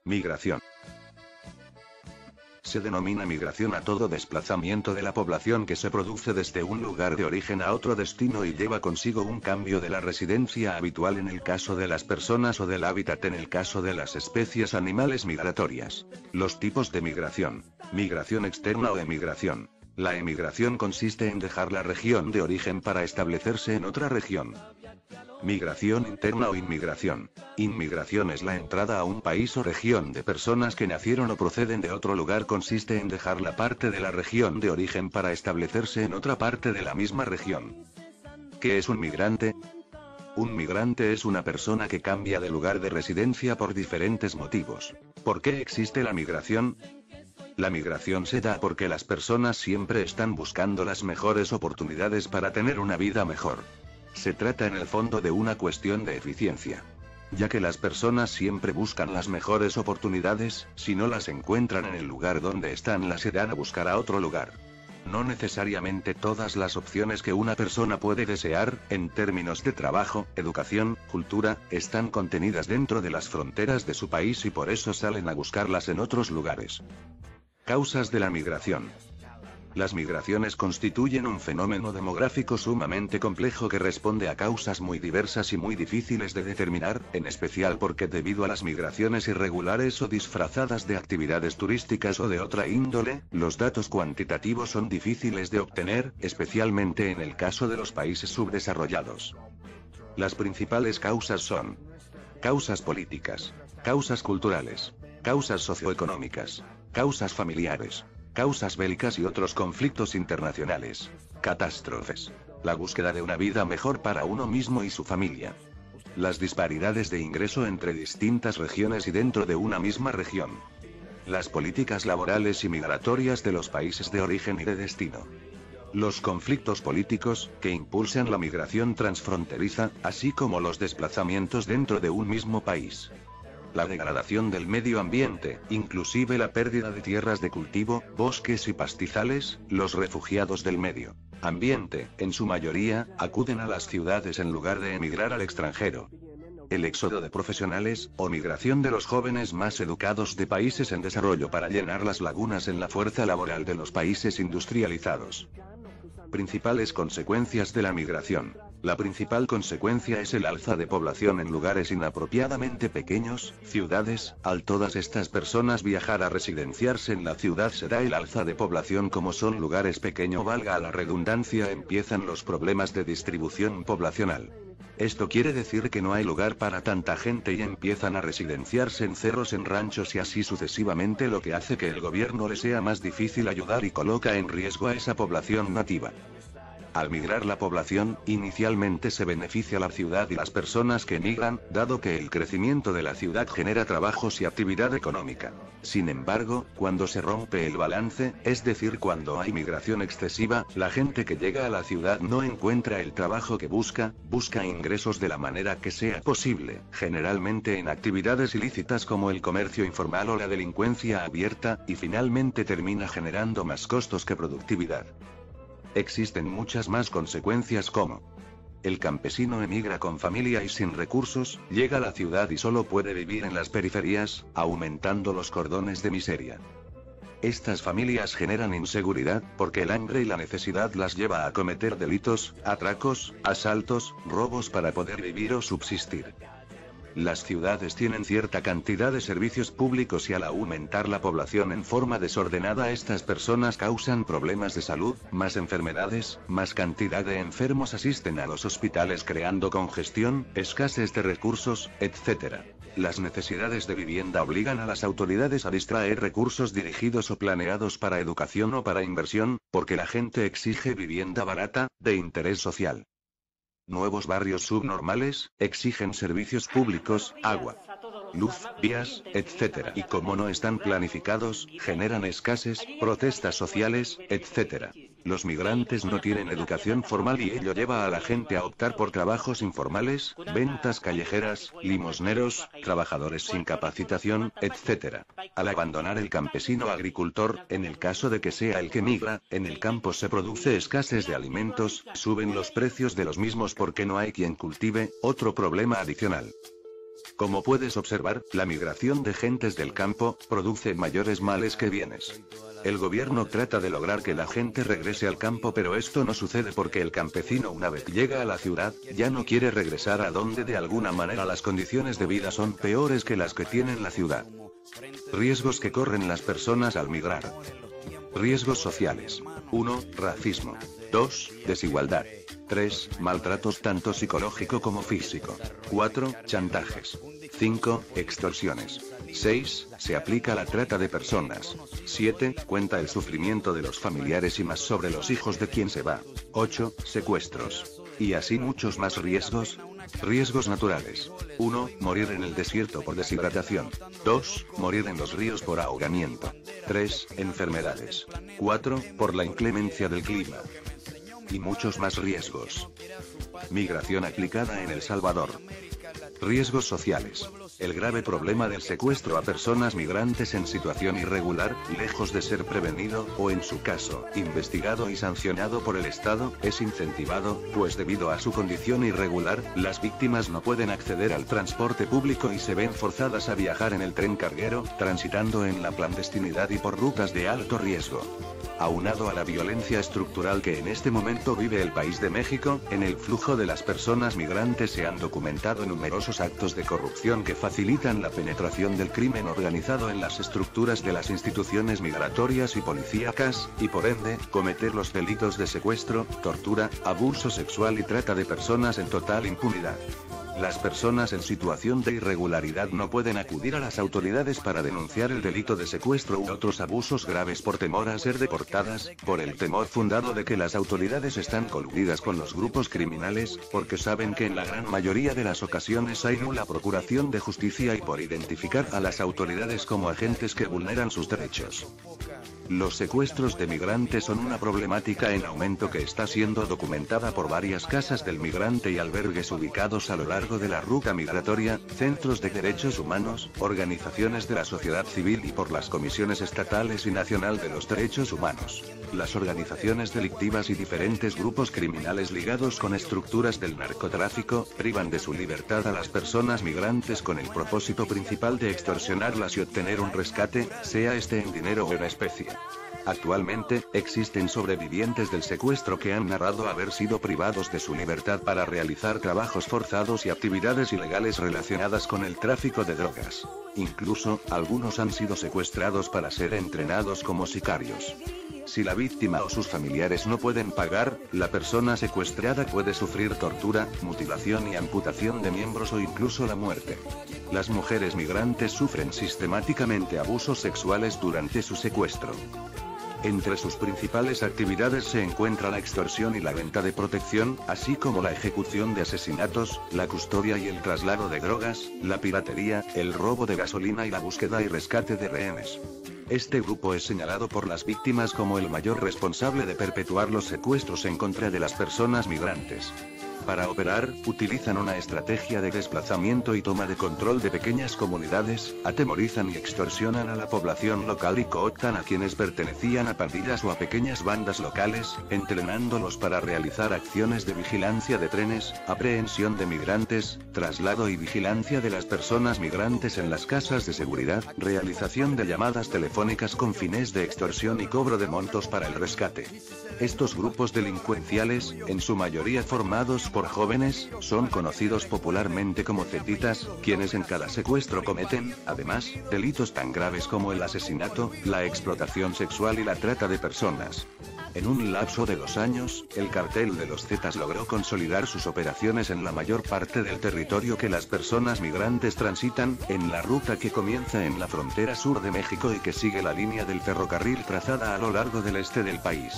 Migración. Se denomina migración a todo desplazamiento de la población que se produce desde un lugar de origen a otro destino y lleva consigo un cambio de la residencia habitual en el caso de las personas o del hábitat en el caso de las especies animales migratorias. Los tipos de migración. Migración externa o emigración. La emigración consiste en dejar la región de origen para establecerse en otra región. Migración interna o inmigración. Inmigración es la entrada a un país o región de personas que nacieron o proceden de otro lugar. Consiste en dejar la parte de la región de origen para establecerse en otra parte de la misma región. ¿Qué es un migrante? Un migrante es una persona que cambia de lugar de residencia por diferentes motivos. ¿Por qué existe la migración? La migración se da porque las personas siempre están buscando las mejores oportunidades para tener una vida mejor. Se trata en el fondo de una cuestión de eficiencia. Ya que las personas siempre buscan las mejores oportunidades, si no las encuentran en el lugar donde están, las irán a buscar a otro lugar. No necesariamente todas las opciones que una persona puede desear, en términos de trabajo, educación, cultura, están contenidas dentro de las fronteras de su país y por eso salen a buscarlas en otros lugares. Causas de la migración. Las migraciones constituyen un fenómeno demográfico sumamente complejo que responde a causas muy diversas y muy difíciles de determinar, en especial porque debido a las migraciones irregulares o disfrazadas de actividades turísticas o de otra índole, los datos cuantitativos son difíciles de obtener, especialmente en el caso de los países subdesarrollados. Las principales causas son: causas políticas, causas culturales, causas socioeconómicas, causas familiares, causas bélicas y otros conflictos internacionales, catástrofes, la búsqueda de una vida mejor para uno mismo y su familia, las disparidades de ingreso entre distintas regiones y dentro de una misma región, las políticas laborales y migratorias de los países de origen y de destino, los conflictos políticos, que impulsan la migración transfronteriza, así como los desplazamientos dentro de un mismo país. La degradación del medio ambiente, inclusive la pérdida de tierras de cultivo, bosques y pastizales, los refugiados del medio ambiente, en su mayoría, acuden a las ciudades en lugar de emigrar al extranjero. El éxodo de profesionales, o migración de los jóvenes más educados de países en desarrollo para llenar las lagunas en la fuerza laboral de los países industrializados. Principales consecuencias de la migración. La principal consecuencia es el alza de población en lugares inapropiadamente pequeños, ciudades. Al todas estas personas viajar a residenciarse en la ciudad se da el alza de población. Como son lugares pequeños, valga la redundancia, empiezan los problemas de distribución poblacional. Esto quiere decir que no hay lugar para tanta gente y empiezan a residenciarse en cerros, en ranchos y así sucesivamente, lo que hace que el gobierno le sea más difícil ayudar y coloca en riesgo a esa población nativa. Al migrar la población, inicialmente se beneficia la ciudad y las personas que migran, dado que el crecimiento de la ciudad genera trabajos y actividad económica. Sin embargo, cuando se rompe el balance, es decir, cuando hay migración excesiva, la gente que llega a la ciudad no encuentra el trabajo que busca ingresos de la manera que sea posible, generalmente en actividades ilícitas como el comercio informal o la delincuencia abierta, y finalmente termina generando más costos que productividad. Existen muchas más consecuencias como: el campesino emigra con familia y sin recursos, llega a la ciudad y solo puede vivir en las periferias, aumentando los cordones de miseria. Estas familias generan inseguridad, porque el hambre y la necesidad las lleva a cometer delitos, atracos, asaltos, robos para poder vivir o subsistir. Las ciudades tienen cierta cantidad de servicios públicos y al aumentar la población en forma desordenada, estas personas causan problemas de salud, más enfermedades, más cantidad de enfermos asisten a los hospitales creando congestión, escasez de recursos, etc. Las necesidades de vivienda obligan a las autoridades a distraer recursos dirigidos o planeados para educación o para inversión, porque la gente exige vivienda barata, de interés social. Nuevos barrios subnormales, exigen servicios públicos, agua, luz, vías, etc. Y como no están planificados, generan escasez, protestas sociales, etc. Los migrantes no tienen educación formal y ello lleva a la gente a optar por trabajos informales, ventas callejeras, limosneros, trabajadores sin capacitación, etc. Al abandonar el campesino agricultor, en el caso de que sea el que migra, en el campo se produce escasez de alimentos, suben los precios de los mismos porque no hay quien cultive, otro problema adicional. Como puedes observar, la migración de gentes del campo produce mayores males que bienes. El gobierno trata de lograr que la gente regrese al campo, pero esto no sucede porque el campesino, una vez llega a la ciudad, ya no quiere regresar a donde de alguna manera las condiciones de vida son peores que las que tiene en la ciudad. Riesgos que corren las personas al migrar. Riesgos sociales. 1. Racismo. 2. Desigualdad. 3. Maltratos tanto psicológico como físico. 4. Chantajes. 5. Extorsiones. 6. Se aplica la trata de personas. 7. Cuenta el sufrimiento de los familiares y más sobre los hijos de quien se va. 8. Secuestros. Y así muchos más riesgos. Riesgos naturales. 1. Morir en el desierto por deshidratación. 2. Morir en los ríos por ahogamiento. 3. Enfermedades. 4. Por la inclemencia del clima. Y muchos más riesgos. Migración aplicada en El Salvador. Riesgos sociales. El grave problema del secuestro a personas migrantes en situación irregular, lejos de ser prevenido, o en su caso, investigado y sancionado por el Estado, es incentivado, pues debido a su condición irregular, las víctimas no pueden acceder al transporte público y se ven forzadas a viajar en el tren carguero, transitando en la clandestinidad y por rutas de alto riesgo. Aunado a la violencia estructural que en este momento vive el país de México, en el flujo de las personas migrantes se han documentado numerosos actos de corrupción que facilitan la penetración del crimen organizado en las estructuras de las instituciones migratorias y policíacas, y por ende, cometer los delitos de secuestro, tortura, abuso sexual y trata de personas en total impunidad. Las personas en situación de irregularidad no pueden acudir a las autoridades para denunciar el delito de secuestro u otros abusos graves por temor a ser deportadas, por el temor fundado de que las autoridades están coludidas con los grupos criminales, porque saben que en la gran mayoría de las ocasiones hay nula procuración de justicia y por identificar a las autoridades como agentes que vulneran sus derechos. Los secuestros de migrantes son una problemática en aumento que está siendo documentada por varias casas del migrante y albergues ubicados a lo largo de la ruta migratoria, centros de derechos humanos, organizaciones de la sociedad civil y por las comisiones estatales y nacional de los derechos humanos. Las organizaciones delictivas y diferentes grupos criminales ligados con estructuras del narcotráfico, privan de su libertad a las personas migrantes con el propósito principal de extorsionarlas y obtener un rescate, sea este en dinero o en especie. Actualmente, existen sobrevivientes del secuestro que han narrado haber sido privados de su libertad para realizar trabajos forzados y actividades ilegales relacionadas con el tráfico de drogas. Incluso, algunos han sido secuestrados para ser entrenados como sicarios. Si la víctima o sus familiares no pueden pagar, la persona secuestrada puede sufrir tortura, mutilación y amputación de miembros o incluso la muerte. Las mujeres migrantes sufren sistemáticamente abusos sexuales durante su secuestro. Entre sus principales actividades se encuentra la extorsión y la venta de protección, así como la ejecución de asesinatos, la custodia y el traslado de drogas, la piratería, el robo de gasolina y la búsqueda y rescate de rehenes. Este grupo es señalado por las víctimas como el mayor responsable de perpetuar los secuestros en contra de las personas migrantes. Para operar, utilizan una estrategia de desplazamiento y toma de control de pequeñas comunidades, atemorizan y extorsionan a la población local y cooptan a quienes pertenecían a pandillas o a pequeñas bandas locales, entrenándolos para realizar acciones de vigilancia de trenes, aprehensión de migrantes, traslado y vigilancia de las personas migrantes en las casas de seguridad, realización de llamadas telefónicas con fines de extorsión y cobro de montos para el rescate. Estos grupos delincuenciales, en su mayoría formados por jóvenes, son conocidos popularmente como cepitas, quienes en cada secuestro cometen, además, delitos tan graves como el asesinato, la explotación sexual y la trata de personas. En un lapso de 2 años, el cartel de los Zetas logró consolidar sus operaciones en la mayor parte del territorio que las personas migrantes transitan, en la ruta que comienza en la frontera sur de México y que sigue la línea del ferrocarril trazada a lo largo del este del país.